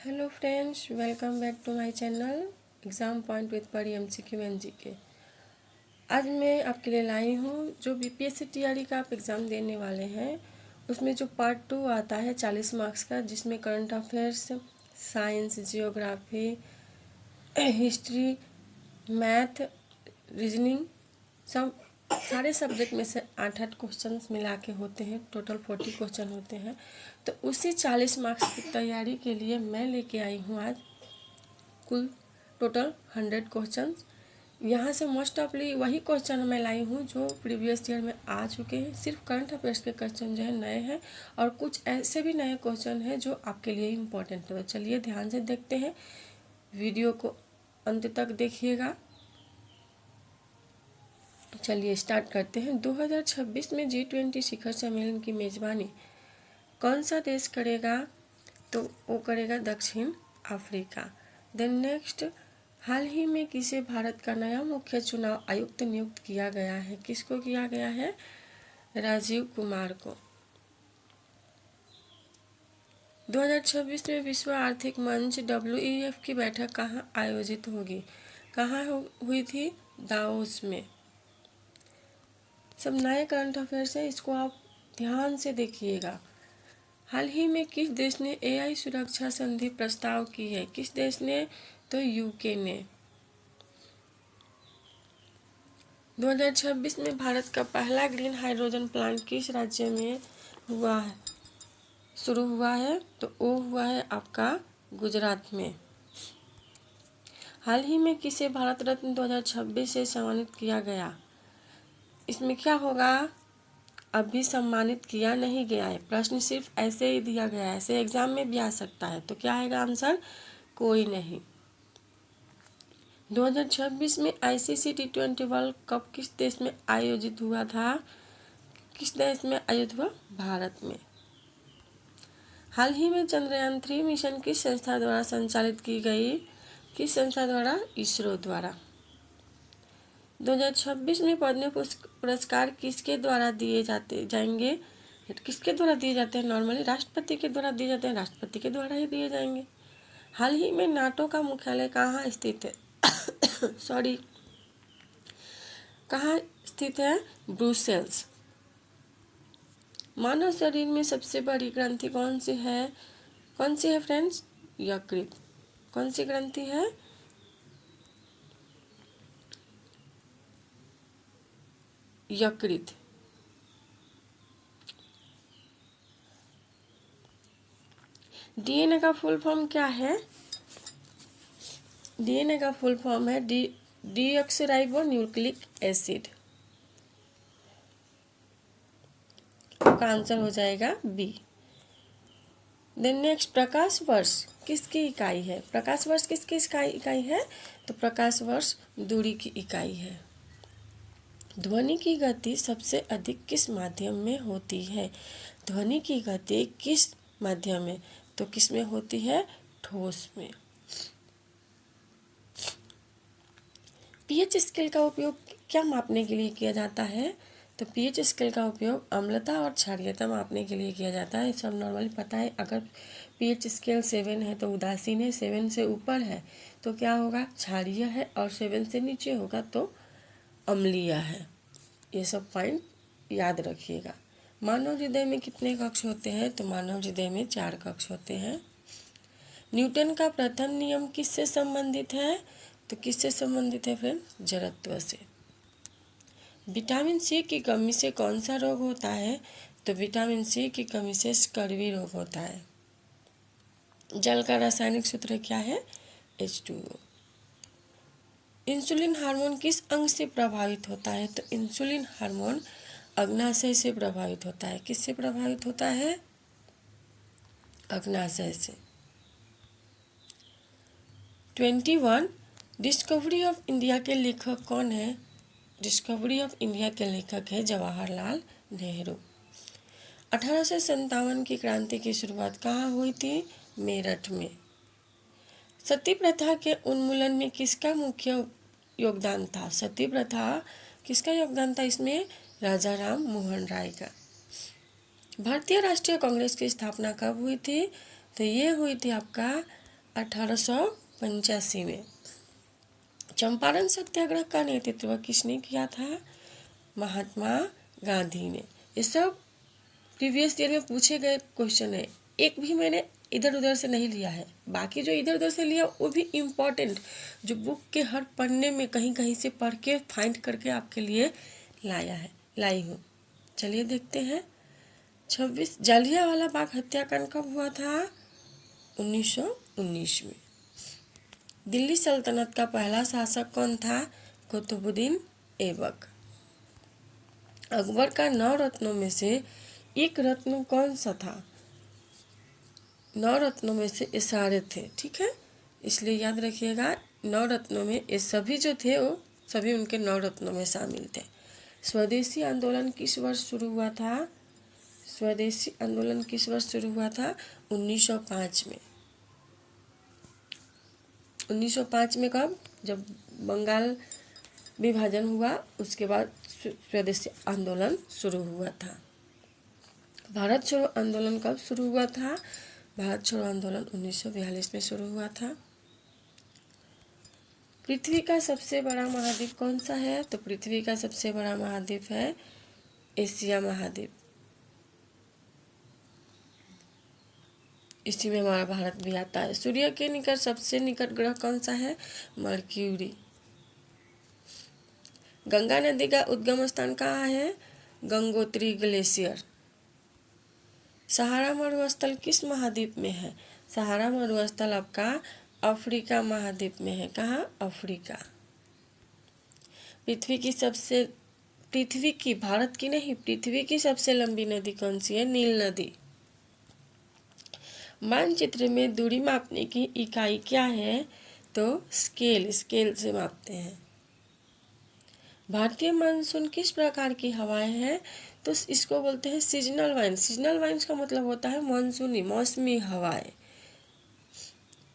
Hello friends, welcome back to my channel exam point with Pari MCQ and GK. आज मैं आपके लिए लाई हूँ जो BPSC TRE का आप एग्ज़ाम देने वाले हैं उसमें जो पार्ट 2 आता है 40 मार्क्स का, जिसमें current affairs, science, geography, history, math, reasoning, सब सारे सब्जेक्ट में से 8-8 क्वेश्चंस मिला के होते हैं। टोटल 40 क्वेश्चन होते हैं। तो उसी 40 मार्क्स की तैयारी के लिए मैं लेके आई हूँ आज कुल टोटल 100 क्वेश्चंस। यहाँ से मोस्ट ऑफली वही क्वेश्चन मैं लाई हूँ जो प्रीवियस ईयर में आ चुके हैं। सिर्फ करंट अफेयर्स के क्वेश्चन जो है नए हैं और कुछ ऐसे भी नए क्वेश्चन हैं जो आपके लिए इम्पोर्टेंट है। तो चलिए ध्यान से देखते हैं, वीडियो को अंत तक देखिएगा। चलिए स्टार्ट करते हैं। 2026 में G20 शिखर सम्मेलन की मेज़बानी कौन सा देश करेगा? तो वो करेगा दक्षिण अफ्रीका। देन नेक्स्ट, हाल ही में किसे भारत का नया मुख्य चुनाव आयुक्त नियुक्त किया गया है? किसको किया गया है? राजीव कुमार को। 2026 में विश्व आर्थिक मंच WEF की बैठक कहाँ आयोजित होगी? कहाँ हुई थी? दावोस में। सब नए करंट अफेयर्स है, इसको आप ध्यान से देखिएगा। हाल ही में किस देश ने AI सुरक्षा संधि प्रस्ताव की है? किस देश ने? तो UK ने। 2026 में भारत का पहला ग्रीन हाइड्रोजन प्लांट किस राज्य में शुरू हुआ है? तो वो हुआ है आपका गुजरात में। हाल ही में किसे भारत रत्न 2026 से सम्मानित किया गया? इसमें क्या होगा? अभी सम्मानित किया नहीं गया है, प्रश्न सिर्फ ऐसे ही दिया गया है, ऐसे एग्जाम में भी आ सकता है। तो क्या आएगा आंसर? कोई नहीं। 2026 में ICC T20 वर्ल्ड कप किस देश में आयोजित हुआ था? किस देश में आयोजित हुआ? भारत में। हाल ही में चंद्रयान 3 मिशन किस संस्था द्वारा संचालित की गई? किस संस्था द्वारा? इसरो द्वारा। 2026 में पद्म पुरस्कार किसके द्वारा दिए जाएंगे? किसके द्वारा दिए जाते हैं? नॉर्मली राष्ट्रपति के द्वारा दिए जाते हैं, राष्ट्रपति के द्वारा ही दिए जाएंगे। हाल ही में नाटो का मुख्यालय कहाँ स्थित है? सॉरी, कहाँ स्थित है? ब्रुसेल्स। मानव शरीर में सबसे बड़ी ग्रंथि कौन सी है? कौन सी है फ्रेंड्स? यकृत। कौन सी ग्रंथि है? यकृत। DNA का फुल फॉर्म क्या है? DNA का फुल फॉर्म है डीऑक्सीराइबोन्यूक्लिक एसिड। आपका आंसर हो जाएगा B। देन नेक्स्ट, प्रकाश वर्ष किसकी इकाई है? प्रकाश वर्ष किसकी इकाई है? तो प्रकाश वर्ष दूरी की इकाई है। ध्वनि की गति सबसे अधिक किस माध्यम में होती है? ध्वनि की गति किस माध्यम में? तो किस में होती है? ठोस में। pH स्केल का उपयोग क्या मापने के लिए किया जाता है? तो pH स्केल का उपयोग अम्लता और क्षारीयता मापने के लिए किया जाता है। सब नॉर्मली पता है। अगर pH स्केल 7 है तो उदासीन है, 7 से ऊपर है तो क्या होगा? क्षारीय है, और 7 से नीचे होगा तो अम्लीय है। ये सब पॉइंट याद रखिएगा। मानव हृदय में कितने कक्ष होते हैं? तो मानव हृदय में 4 कक्ष होते हैं। न्यूटन का प्रथम नियम किससे संबंधित है? तो किससे संबंधित है फ्रेंड? जड़त्व से। विटामिन C की कमी से कौन सा रोग होता है? तो विटामिन C की कमी से स्कर्वी रोग होता है। जल का रासायनिक सूत्र क्या है? H2O। इंसुलिन हार्मोन किस अंग से प्रभावित होता है? तो इंसुलिन हार्मोन अग्नाशय से प्रभावित होता है। किससे प्रभावित होता है? अग्नाशय से। 21, डिस्कवरी ऑफ इंडिया के लेखक कौन है? डिस्कवरी ऑफ इंडिया के लेखक है जवाहरलाल नेहरू। 1857 की क्रांति की शुरुआत कहाँ हुई थी? मेरठ में। सती प्रथा के उन्मूलन में किसका मुख्य योगदान था? सती प्रथा किसका योगदान था इसमें? राजा राम मोहन राय का। भारतीय राष्ट्रीय कांग्रेस की स्थापना कब हुई थी? तो ये हुई थी आपका 1885 में। चंपारण सत्याग्रह का नेतृत्व किसने किया था? महात्मा गांधी ने। ये सब प्रीवियस ईयर में पूछे गए क्वेश्चन है, एक भी मैंने इधर उधर से नहीं लिया है। बाकी जो इधर उधर से लिया वो भी इम्पोर्टेंट, जो बुक के हर पन्ने में कहीं कहीं से पढ़ के फाइंड करके आपके लिए लाई हूँ। चलिए देखते हैं। 26 जलियांवाला बाग हत्याकांड कब हुआ था? 1919 में। दिल्ली सल्तनत का पहला शासक कौन था? कुतुबुद्दीन ऐबक। अकबर का 9 रत्नों में से एक रत्न कौन सा था? 9 रत्नों में से ये सारे थे, ठीक है, इसलिए याद रखिएगा 9 रत्नों में ये सभी जो थे वो सभी उनके 9 रत्नों में शामिल थे। स्वदेशी आंदोलन किस वर्ष शुरू हुआ था? स्वदेशी आंदोलन किस वर्ष शुरू हुआ था? 1905 में। 1905 में कब? जब बंगाल विभाजन हुआ उसके बाद स्वदेशी आंदोलन शुरू हुआ था। भारत छोड़ो आंदोलन कब शुरू हुआ था? भारत छोड़ो आंदोलन 1942 में शुरू हुआ था। पृथ्वी का सबसे बड़ा महाद्वीप कौन सा है? तो पृथ्वी का सबसे बड़ा महाद्वीप है एशिया महाद्वीप। इसी में हमारा भारत भी आता है। सूर्य के निकट सबसे निकट ग्रह कौन सा है? मर्क्यूरी। गंगा नदी का उद्गम स्थान कहाँ है? गंगोत्री ग्लेशियर। सहारा मरुस्थल किस महाद्वीप में है? सहारा मरुस्थल आपका अफ्रीका महाद्वीप में है। कहाँ? अफ्रीका। भारत की नहीं, पृथ्वी की सबसे लंबी नदी कौन सी है? नील नदी। मानचित्र में दूरी मापने की इकाई क्या है? तो स्केल से मापते हैं। भारतीय मानसून किस प्रकार की हवाएं हैं? तो इसको बोलते हैं सीजनल वाइंड। सीजनल वाइंड्स का मतलब होता है मानसूनी, मौसमी हवाएं।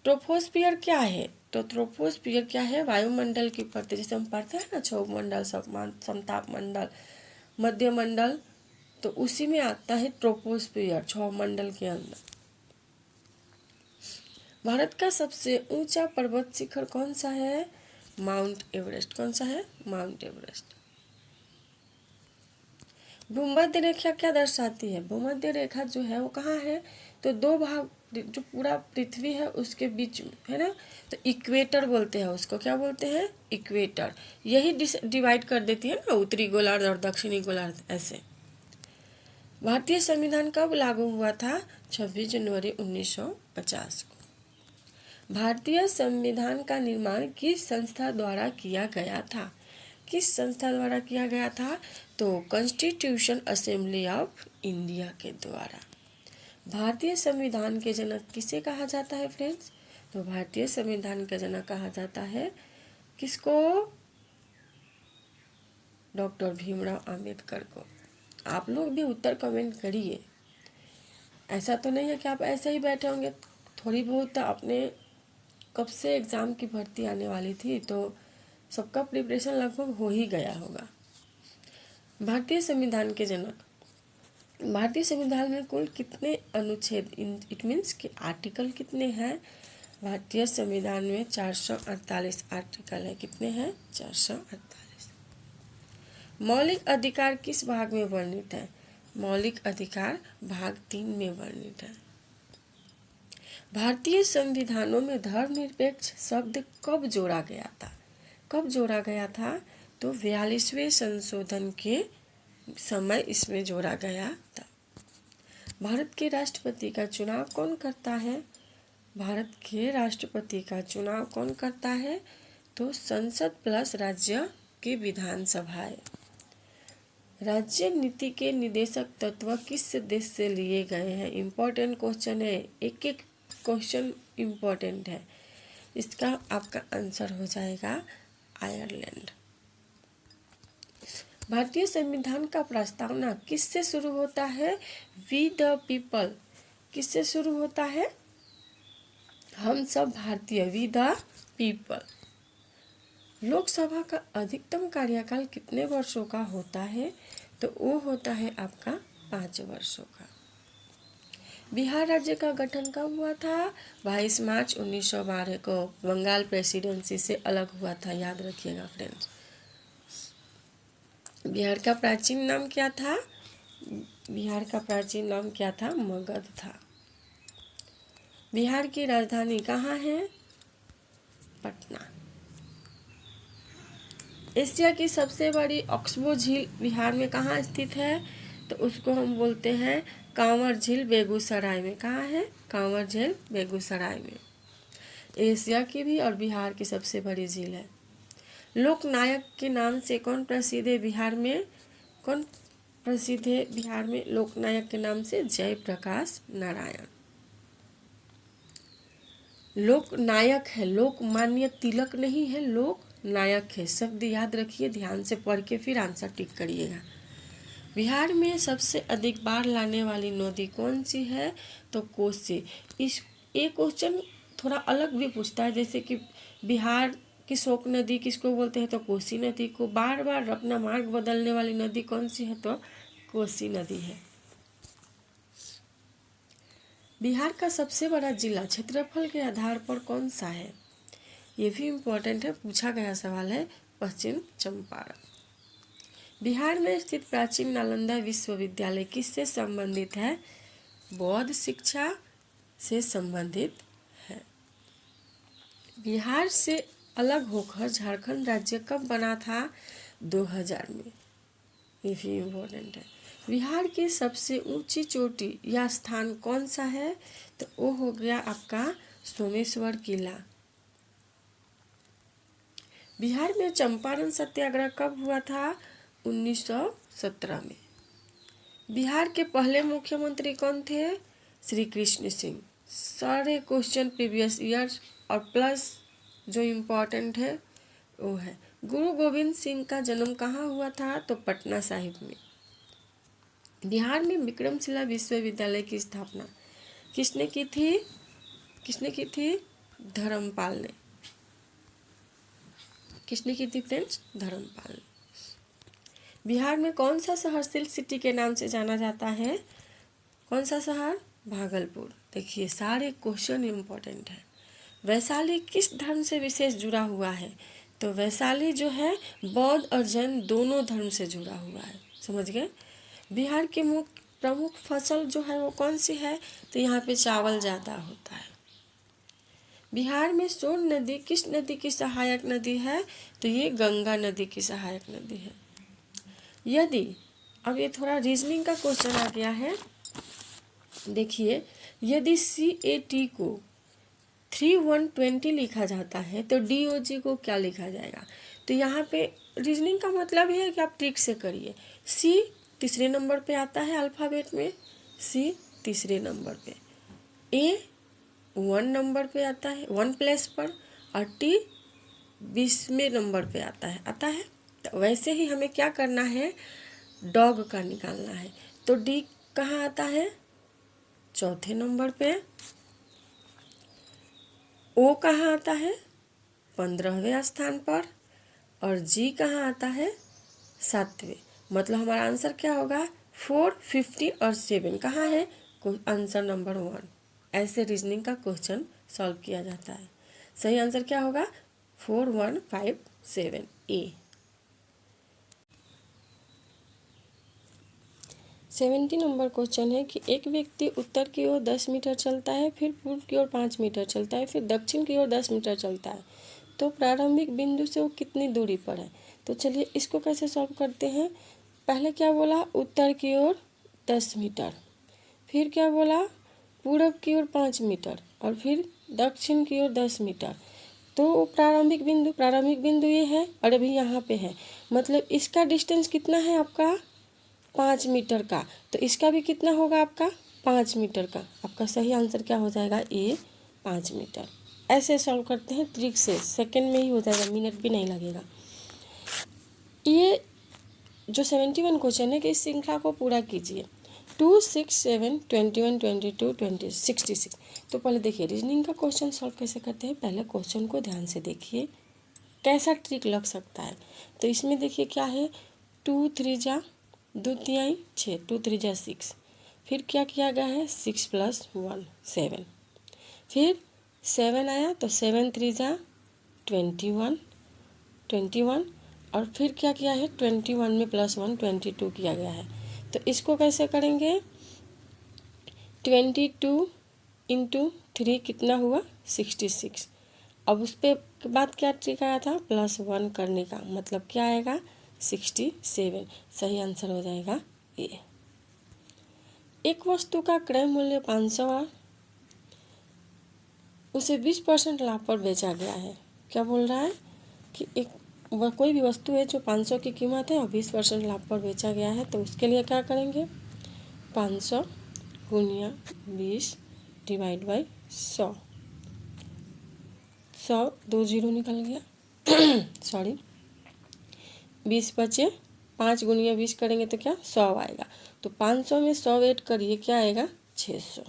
ट्रोपोस्फियर क्या है? तो ट्रोपोस्फियर क्या है? वायुमंडल की परत, जैसे हम पढ़ते हैं ना क्षोभ मंडल, समताप मंडल, मध्य मंडल, तो उसी में आता है ट्रोपोस्फियर, क्षोभ मंडल के अंदर। भारत का सबसे ऊंचा पर्वत शिखर कौन सा है? Mount Everest. कौन सा है? Mount Everest. भूमध्य रेखा क्या दर्शाती है? भूमध्य रेखा जो है वो कहाँ है? तो 2 भाग, जो पूरा पृथ्वी है उसके बीच में है ना, तो इक्वेटर बोलते हैं उसको। क्या बोलते हैं? इक्वेटर। यही डिवाइड कर देती है ना उत्तरी गोलार्ध और दक्षिणी गोलार्ध ऐसे। भारतीय संविधान कब लागू हुआ था? 26 जनवरी 1950 को। भारतीय संविधान का निर्माण किस संस्था द्वारा किया गया था? किस संस्था द्वारा किया गया था? तो कॉन्स्टिट्यूशन असेंबली ऑफ इंडिया के द्वारा। भारतीय संविधान के जनक किसे कहा जाता है फ्रेंड्स? तो भारतीय संविधान का जनक कहा जाता है किसको? डॉक्टर भीमराव अंबेडकर को। आप लोग भी उत्तर कमेंट करिए। ऐसा तो नहीं है कि आप ऐसे ही बैठे होंगे। थोड़ी बहुत आपने कब से एग्ज़ाम की भर्ती आने वाली थी तो सबका प्रिपरेशन लगभग हो ही गया होगा। भारतीय संविधान के जनक। भारतीय संविधान में कुल कितने अनुच्छेद, इट मीन्स कि आर्टिकल कितने हैं? भारतीय संविधान में 448 आर्टिकल है। कितने हैं? 448। मौलिक अधिकार किस भाग में वर्णित है? मौलिक अधिकार भाग 3 में वर्णित है। भारतीय संविधानों में धर्मनिरपेक्ष शब्द कब जोड़ा गया था? कब जोड़ा गया था? तो 42वें संशोधन के समय इसमें जोड़ा गया था। भारत के राष्ट्रपति का चुनाव कौन करता है? भारत के राष्ट्रपति का चुनाव कौन करता है? तो संसद प्लस राज्य की विधानसभाएं। राज्य नीति के निदेशक तत्व किस देश से लिए गए हैं? इम्पोर्टेंट क्वेश्चन है, एक एक क्वेश्चन इम्पोर्टेंट है। इसका आपका आंसर हो जाएगा आयरलैंड। भारतीय संविधान का प्रस्तावना किससे शुरू होता है? We the people. किससे शुरू होता है? हम सब भारतीय, वी द पीपल। लोकसभा का अधिकतम कार्यकाल कितने वर्षों का होता है? तो वो होता है आपका 5 वर्षों का। बिहार राज्य का गठन कब हुआ था? 22 मार्च 1912 को बंगाल प्रेसिडेंसी से अलग हुआ था, याद रखिएगा फ्रेंड्स। बिहार का प्राचीन नाम क्या था? बिहार का प्राचीन नाम क्या था? मगध था। बिहार की राजधानी कहाँ है? पटना। एशिया की सबसे बड़ी ऑक्सबो झील बिहार में कहाँ स्थित है? तो उसको हम बोलते हैं कांवर झील, बेगूसराय में। कहाँ है? कांवर झील बेगूसराय में। एशिया की भी और बिहार की सबसे बड़ी झील है। लोकनायक के नाम से कौन प्रसिद्ध है बिहार में? कौन प्रसिद्ध है बिहार में लोकनायक के नाम से? जयप्रकाश नारायण। लोकनायक है, लोकमान्य तिलक नहीं है, लोकनायक है। शब्द याद रखिए, ध्यान से पढ़ के फिर आंसर टिक करिएगा। बिहार में सबसे अधिक बाढ़ लाने वाली नदी कौन सी है? तो कोसी। ये क्वेश्चन थोड़ा अलग भी पूछता है, जैसे कि बिहार की शोक नदी किसको बोलते हैं? तो कोसी नदी को। बार बार अपना मार्ग बदलने वाली नदी कौन सी है? तो कोसी नदी है। बिहार का सबसे बड़ा जिला क्षेत्रफल के आधार पर कौन सा है? ये भी इम्पोर्टेंट है, पूछा गया सवाल है। पश्चिम चंपारण। बिहार में स्थित प्राचीन नालंदा विश्वविद्यालय किससे संबंधित है? बौद्ध शिक्षा से संबंधित है। बिहार से अलग होकर झारखंड राज्य कब बना था? 2000 में। ये भी इम्पोर्टेंट है। बिहार की सबसे ऊंची चोटी या स्थान कौन सा है? तो वो हो गया आपका सोमेश्वर किला। बिहार में चंपारण सत्याग्रह कब हुआ था? 1917 में। बिहार के पहले मुख्यमंत्री कौन थे? श्री कृष्ण सिंह। सारे क्वेश्चन प्रीवियस ईयर और प्लस जो इम्पोर्टेंट है वो है। गुरु गोविंद सिंह का जन्म कहाँ हुआ था? तो पटना साहिब में। बिहार में विक्रमशिला विश्वविद्यालय की स्थापना किसने की थी? किसने की थी? धर्मपाल ने। किसने की थी फ्रेंड्स? धर्मपाल ने। बिहार में कौन सा शहर सिल्क सिटी के नाम से जाना जाता है? कौन सा शहर? भागलपुर। देखिए सारे क्वेश्चन इम्पोर्टेंट है। वैशाली किस धर्म से विशेष जुड़ा हुआ है? तो वैशाली जो है बौद्ध और जैन दोनों धर्म से जुड़ा हुआ है। समझ गए? बिहार की प्रमुख फसल जो है वो कौन सी है? तो यहाँ पे चावल ज़्यादा होता है। बिहार में सोन नदी किस नदी की सहायक नदी है? तो ये गंगा नदी की सहायक नदी है। यदि अब ये थोड़ा रीजनिंग का क्वेश्चन आ गया है। देखिए यदि CAT को 3120 लिखा जाता है तो DOG को क्या लिखा जाएगा? तो यहाँ पे रीजनिंग का मतलब ये है कि आप ट्रिक से करिए। C तीसरे नंबर पे आता है अल्फ़ाबेट में, C तीसरे नंबर पे, A 1 नंबर पे आता है 1 प्लेस पर, और T 20वें नंबर पे आता है। तो वैसे ही हमें क्या करना है? डॉग का निकालना है। तो D कहाँ आता है? चौथे नंबर पे। O कहाँ आता है? 15वें स्थान पर। और G कहाँ आता है? 7वें। मतलब हमारा आंसर क्या होगा? 4, 50 और 7 कहाँ है? Answer number 1। ऐसे रीजनिंग का क्वेश्चन सॉल्व किया जाता है। सही आंसर क्या होगा? 4157 A। 70 नंबर क्वेश्चन है कि एक व्यक्ति उत्तर की ओर 10 मीटर चलता है, फिर पूर्व की ओर 5 मीटर चलता है, फिर दक्षिण की ओर 10 मीटर चलता है, तो प्रारंभिक बिंदु से वो कितनी दूरी पर है? तो चलिए इसको कैसे सॉल्व करते हैं। पहले क्या बोला? उत्तर की ओर 10 मीटर, फिर क्या बोला? पूर्व की ओर 5 मीटर, और फिर दक्षिण की ओर 10 मीटर। तो प्रारंभिक बिंदु ये है और अभी यहाँ पे है, मतलब इसका डिस्टेंस कितना है आपका? 5 मीटर का। तो इसका भी कितना होगा आपका? 5 मीटर का। आपका सही आंसर क्या हो जाएगा? A 5 metre. ऐसे सॉल्व करते हैं ट्रिक से, सेकंड में ही हो जाएगा, मिनट भी नहीं लगेगा। ये जो 71 क्वेश्चन है कि इस श्रृंखला को पूरा कीजिए। 2, 6, 7, 21, 22, 20, 66। तो पहले देखिए रीजनिंग का क्वेश्चन सॉल्व कैसे करते हैं। पहले क्वेश्चन को ध्यान से देखिए कैसा ट्रिक लग सकता है। तो इसमें देखिए क्या है, 2 3 जा 2 तिहाई 6, 2 3 जा 6, फिर क्या किया गया है 6 + 1 7, फिर 7 आया तो 7 3 जा 21 और फिर क्या किया है 21 में +1 22 किया गया है। तो इसको कैसे करेंगे 22 × 3 कितना हुआ 66। अब उस पे के बाद क्या ट्रिक आया था +1 करने का, मतलब क्या आएगा 67। सही आंसर हो जाएगा ये। एक वस्तु का क्रय मूल्य 500 है, उसे 20% लाभ पर बेचा गया है। क्या बोल रहा है कि कोई भी वस्तु है जो 500 की कीमत है और 20% लाभ पर बेचा गया है, तो उसके लिए क्या करेंगे 500 × 20 / 100। 100 2 0 निकल गया सॉरी 20 बचे, 5 × 20 करेंगे तो क्या 100 आएगा। तो 500 में 100 ऐड करिए क्या आएगा 600।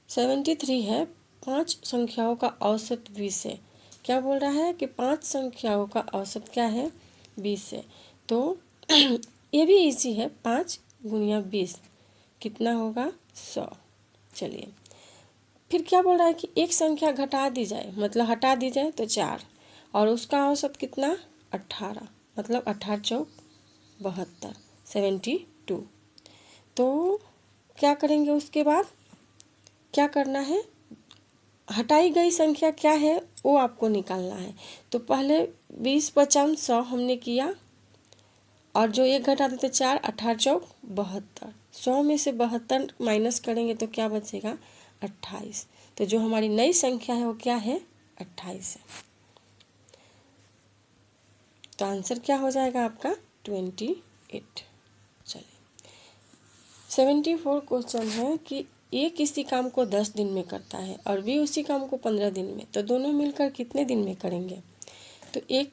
73 है 5 संख्याओं का औसत 20 है। क्या बोल रहा है कि 5 संख्याओं का औसत क्या है 20 है। तो ये भी इजी है, 5 × 20 कितना होगा 100। चलिए फिर क्या बोल रहा है कि एक संख्या घटा दी जाए, मतलब हटा दी जाए तो 4, और उसका औसत कितना 18, मतलब 18 चौक 72 72। तो क्या करेंगे उसके बाद क्या करना है, हटाई गई संख्या क्या है वो आपको निकालना है। तो पहले 20 × 50 100 हमने किया, और जो एक घटा देते 4 18 चौक 72। 100 में से 72 माइनस करेंगे तो क्या बचेगा 28। तो जो हमारी नई संख्या है वो क्या है 28 है। तो आंसर क्या हो जाएगा आपका 28। चलिए 74 क्वेश्चन है कि ए किसी काम को 10 दिन में करता है और बी उसी काम को 15 दिन में, तो दोनों मिलकर कितने दिन में करेंगे। तो एक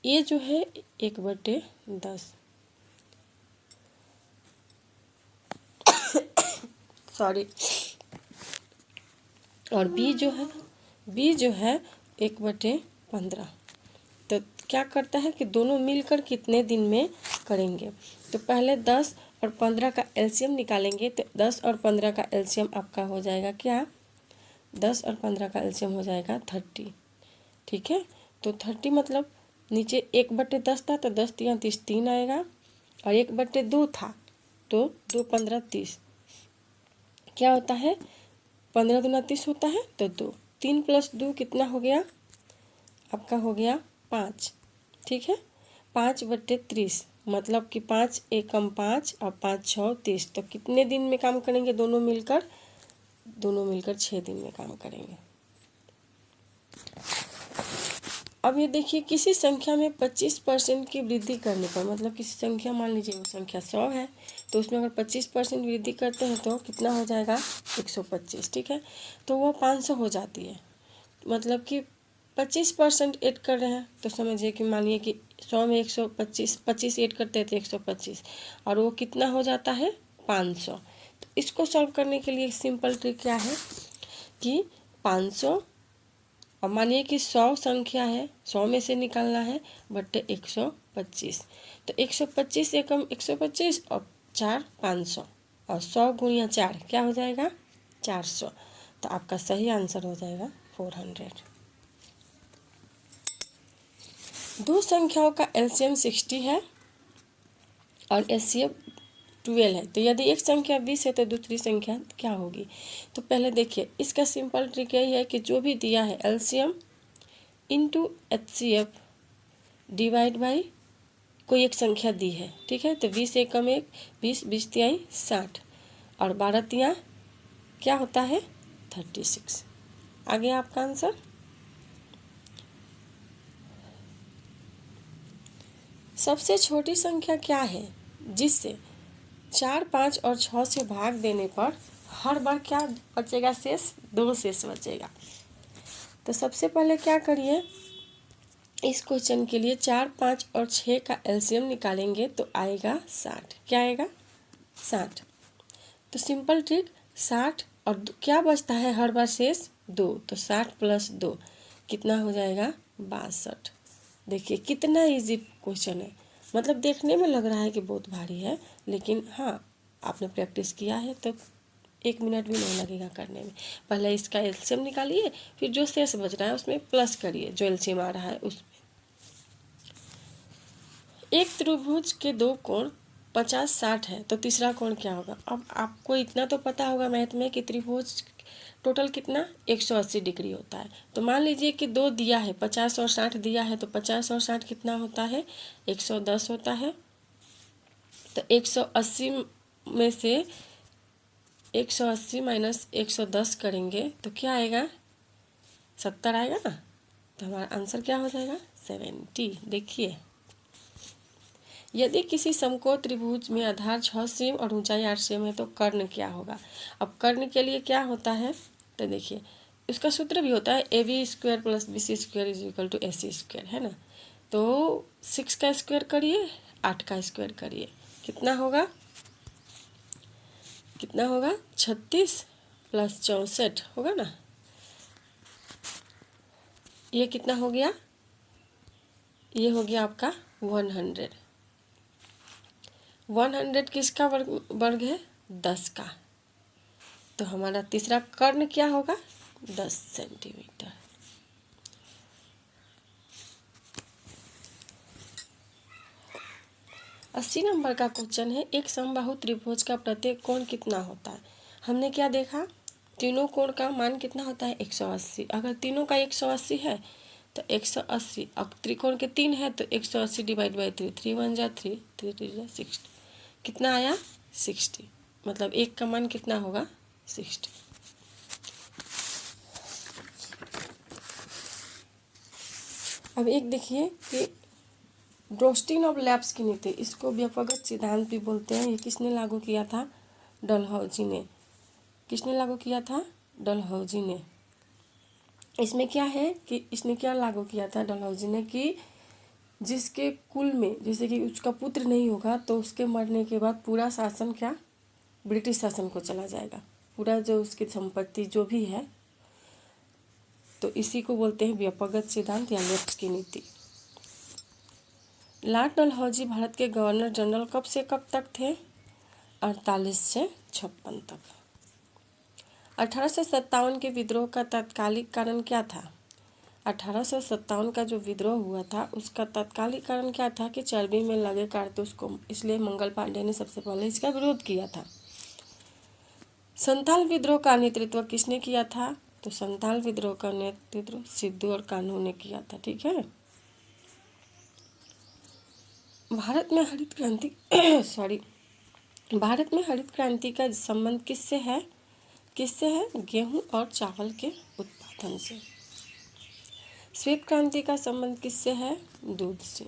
ए जो है 1/10 सॉरी, और बी जो है 1/15। तो क्या करता है कि दोनों मिलकर कितने दिन में करेंगे। तो पहले 10 और 15 का एलसीएम निकालेंगे। तो 10 और 15 का एलसीएम आपका हो जाएगा क्या 10 और 15 का एलसीएम हो जाएगा 30। ठीक है, तो 30 मतलब नीचे 1/10 था तो 10 × 3 = 30 3 आएगा, और 1/2 था तो 2 15 30। क्या होता है 15 दूना 30 होता है तो 2, 3 + 2 कितना हो गया आपका हो गया 5। ठीक है, 5/30 मतलब कि 5 एकम 5 और 5 6 30। तो कितने दिन में काम करेंगे दोनों मिलकर 6 दिन में काम करेंगे। अब ये देखिए किसी संख्या में 25% की वृद्धि करने पर, मतलब किसी संख्या मान लीजिए वो संख्या 100 है, तो उसमें अगर 25% वृद्धि करते हैं तो कितना हो जाएगा 125। ठीक है, तो वो 500 हो जाती है, मतलब कि 25% ऐड कर रहे हैं। तो समझिए कि मानिए कि 100 में 125 ऐड करते हैं तो 125, और वो कितना हो जाता है 500। तो इसको सॉल्व करने के लिए सिंपल ट्रिक क्या है कि 500, और मानिए कि 100 संख्या है, 100 में से निकालना है बट्टे 125। तो 125 एकम 125 और 4 500, और 100 × 4 क्या हो जाएगा 400। तो आपका सही आंसर हो जाएगा 400। दो संख्याओं का एलसीएम 60 है और एचसीएफ 12 है। तो यदि एक संख्या 20 है तो दूसरी संख्या क्या होगी। तो पहले देखिए इसका सिंपल ट्रिक यही है कि जो भी दिया है LCM into HCF divide by कोई एक संख्या दी है। ठीक है, तो 20 एकम 1 20 20 × 60 और 12 × क्या होता है 36। आ गया आपका आंसर। सबसे छोटी संख्या क्या है जिससे 4 5 और 6 से भाग देने पर हर बार क्या बचेगा शेष 2 शेष बचेगा। तो सबसे पहले क्या करिए इस क्वेश्चन के लिए 4 5 और 6 का एलसीएम निकालेंगे तो आएगा 60। क्या आएगा 60। तो सिंपल ट्रिक 60 और क्या बचता है हर बार शेष 2, तो 60 + 2 कितना हो जाएगा 62। देखिए कितना इजी क्वेश्चन है, मतलब देखने में लग रहा है कि बहुत भारी है, लेकिन हाँ आपने प्रैक्टिस किया है तो 1 मिनट भी नहीं लगेगा करने में। पहले इसका एलसीएम निकालिए, फिर जो शेष बच रहा है उसमें प्लस करिए, जो एलसीएम आ रहा है उसमें। एक त्रिभुज के 2 कोण 50-60 है, तो तीसरा कोण क्या होगा? अब आपको इतना तो पता होगा मैथ में कि त्रिभुज टोटल कितना 180 डिग्री होता है। तो मान लीजिए कि 2 दिया है, 50 और 60 दिया है, तो 50 और 60 कितना होता है? 110 होता है। तो 180 में से 180 माइनस 110 करेंगे तो क्या आएगा? 70 आएगा ना। तो हमारा आंसर क्या हो जाएगा? 70। देखिए, यदि किसी समकोण त्रिभुज में आधार 6 सेम और ऊंचाई 8 सेम है तो कर्ण क्या होगा? अब कर्ण के लिए क्या होता है? तो देखिए, इसका सूत्र भी होता है AB² + BC² = AC², है ना। तो 6 का स्क्वायर करिए, 8 का स्क्वायर करिए, कितना होगा? 36 + 64 होगा ना। ये कितना हो गया? ये हो गया आपका 100। 100 किसका वर्ग है? 10 का। तो हमारा तीसरा कर्ण क्या होगा? 10 सेंटीमीटर। अस्सी नंबर का क्वेश्चन है, एक समबाहु त्रिभुज का प्रत्येक कोण कितना होता है? हमने क्या देखा? तीनों कोण का मान कितना होता है? 180। अगर तीनों का 180 है तो 180, अब त्रिकोण के 3 है तो 180 डिवाइड बाई 3, 3 1 जा 3, 3 2 जा 60। कितना आया? 60। मतलब एक का मान कितना होगा? 60। अब एक देखिए कि ब्रोस्टिन ऑफ लैप्स की नीति, इसको व्यपगत सिद्धांत भी बोलते हैं। ये किसने लागू किया था? डलहौजी ने। किसने लागू किया था? डलहौजी ने। इसमें क्या है कि इसने क्या लागू किया था डलहौजी ने कि जिसके कुल में जैसे कि उसका पुत्र नहीं होगा तो उसके मरने के बाद पूरा शासन क्या ब्रिटिश शासन को चला जाएगा, पूरा जो उसकी संपत्ति जो भी है। तो इसी को बोलते हैं व्यपगत सिद्धांत या लेप्स की नीति। लॉर्ड डलहौजी भारत के गवर्नर जनरल कब से कब तक थे? 48 से 56 तक। 1857 के विद्रोह का तात्कालिक कारण क्या था? 1857 का जो विद्रोह हुआ था उसका तात्कालिक कारण क्या था कि चर्बी में लगे कारतूस को, इसलिए मंगल पांडे ने सबसे पहले इसका विरोध किया था। संथाल विद्रोह का नेतृत्व किसने किया था? तो संथाल विद्रोह का नेतृत्व सिद्धू और कान्हू ने किया था। ठीक है। भारत में हरित क्रांति भारत में हरित क्रांति का संबंध किससे है? गेहूं और चावल के उत्पादन से। श्वेत क्रांति का संबंध किससे है? दूध से।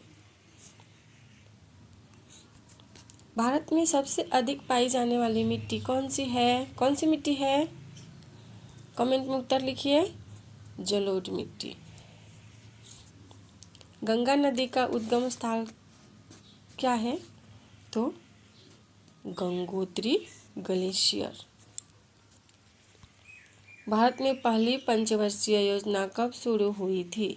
भारत में सबसे अधिक पाई जाने वाली मिट्टी कौन सी है? कौन सी मिट्टी है? कमेंट में उत्तर लिखिए। जलोढ़ मिट्टी। गंगा नदी का उद्गम स्थल क्या है? तो गंगोत्री ग्लेशियर। भारत में पहली पंचवर्षीय योजना कब शुरू हुई थी?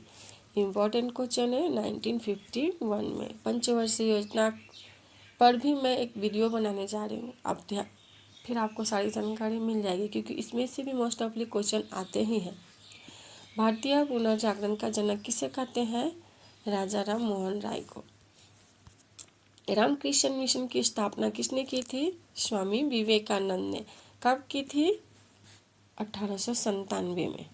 इम्पोर्टेंट क्वेश्चन है। 1951 में। पंचवर्षीय योजना पर भी मैं एक वीडियो बनाने जा रही हूँ, आप फिर आपको सारी जानकारी मिल जाएगी, क्योंकि इसमें से भी मोस्ट ऑफली क्वेश्चन आते ही हैं। भारतीय पुनर्जागरण का जनक किसे कहते हैं? राजा राम मोहन राय को। रामकृष्ण मिशन की स्थापना किसने की थी? स्वामी विवेकानंद ने। कब की थी? 1897 में।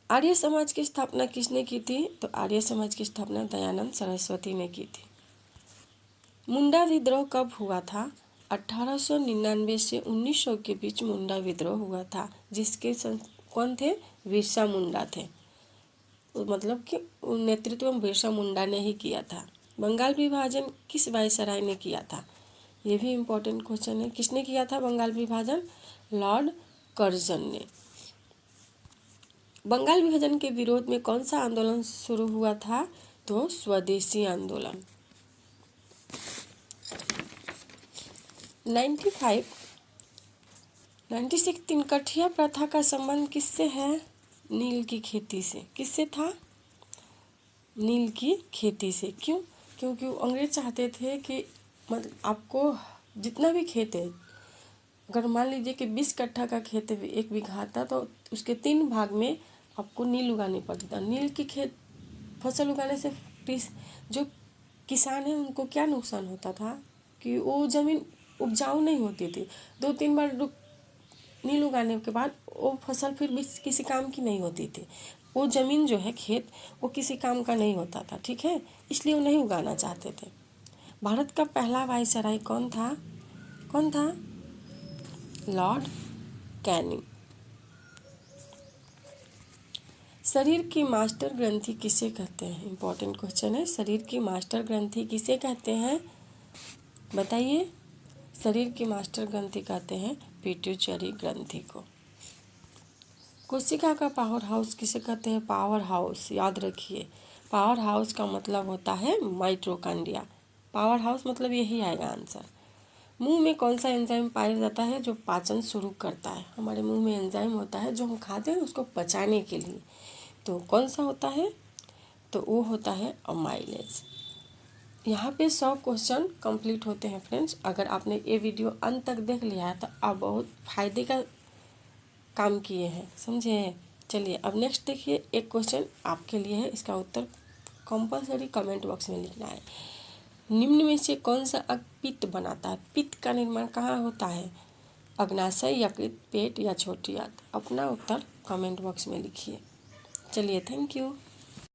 आर्य समाज की स्थापना किसने की थी? तो आर्य समाज की स्थापना दयानंद सरस्वती ने की थी। मुंडा विद्रोह कब हुआ था? 1899 से 1900 के बीच मुंडा विद्रोह हुआ था, जिसके कौन थे? बिरसा मुंडा थे। मतलब कि नेतृत्व बिरसा मुंडा ने ही किया था। बंगाल विभाजन किस वायसराय ने किया था? ये भी इम्पोर्टेंट क्वेश्चन है। किसने किया था बंगाल विभाजन? लॉर्ड कर्जन ने। बंगाल विभाजन के विरोध में कौन सा आंदोलन शुरू हुआ था? तो स्वदेशी आंदोलन। 96 तिनकठिया प्रथा का संबंध किससे है? नील की खेती से। किससे था? नील की खेती से। क्यों? क्योंकि अंग्रेज चाहते थे कि मतलब आपको जितना भी खेत है, अगर मान लीजिए कि 20 कट्ठा का खेत है, 1 बीघा था, तो उसके 3 भाग में आपको नील उगानी पड़ती था। नील की फसल उगाने से जो किसान है उनको क्या नुकसान होता था कि वो ज़मीन उपजाऊ नहीं होती थी। 2-3 बार नील उगाने के बाद वो फसल फिर भी किसी काम की नहीं होती थी। वो ज़मीन जो है, खेत, वो किसी काम का नहीं होता था, ठीक है, इसलिए वो नहीं उगाना चाहते थे। भारत का पहला वायसराय कौन था? Lord Canning. शरीर की मास्टर ग्रंथि किसे कहते हैं? इंपॉर्टेंट क्वेश्चन है। शरीर की मास्टर ग्रंथि किसे कहते हैं? बताइए। शरीर की मास्टर ग्रंथि कहते हैं पिट्यूटरी ग्रंथि को। कोशिका का पावर हाउस किसे कहते हैं? पावर हाउस, याद रखिए, पावर हाउस का मतलब होता है माइटोकॉन्ड्रिया। पावर हाउस मतलब यही आएगा आंसर। मुंह में कौन सा एंजाइम पाया जाता है जो पाचन शुरू करता है? हमारे मुंह में एंजाइम होता है जो हम खाते हैं उसको पचाने के लिए, तो कौन सा होता है? तो वो होता है अमाइलेज। यहाँ पे 100 क्वेश्चन कंप्लीट होते हैं फ्रेंड्स। अगर आपने ये वीडियो अंत तक देख लिया है तो आप बहुत फायदे का काम किए हैं, समझे? चलिए अब नेक्स्ट देखिए, एक क्वेश्चन आपके लिए है, इसका उत्तर कंपलसरी कमेंट बॉक्स में लिखना है। निम्न में से कौन सा अंग पित्त बनाता है? पित्त का निर्माण कहाँ होता है? अग्नाशय, यकृत, पेट या छोटी आंत? अपना उत्तर कमेंट बॉक्स में लिखिए। चलिए, थैंक यू।